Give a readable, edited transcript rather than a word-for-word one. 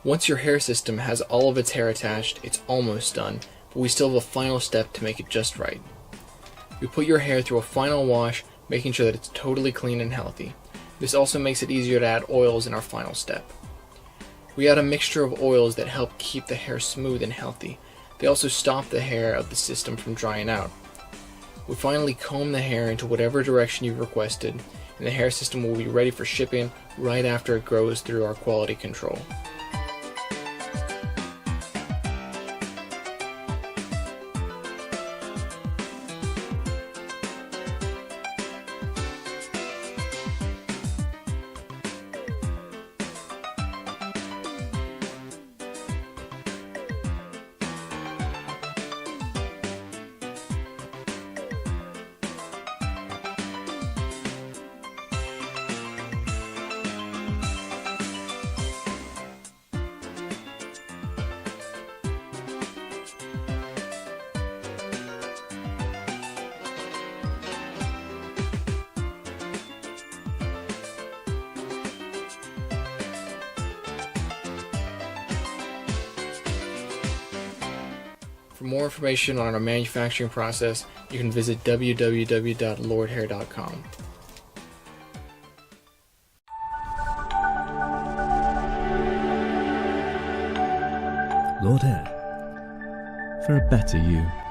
Once your hair system has all of its hair attached, it's almost done, but we still have a final step to make it just right. We put your hair through a final wash, making sure that it's totally clean and healthy. This also makes it easier to add oils in our final step. We add a mixture of oils that help keep the hair smooth and healthy. They also stop the hair of the system from drying out. We finally comb the hair into whatever direction you've requested, and the hair system will be ready for shipping right after it grows through our quality control. For more information on our manufacturing process, you can visit www.lordhair.com. Lordhair, for a better you.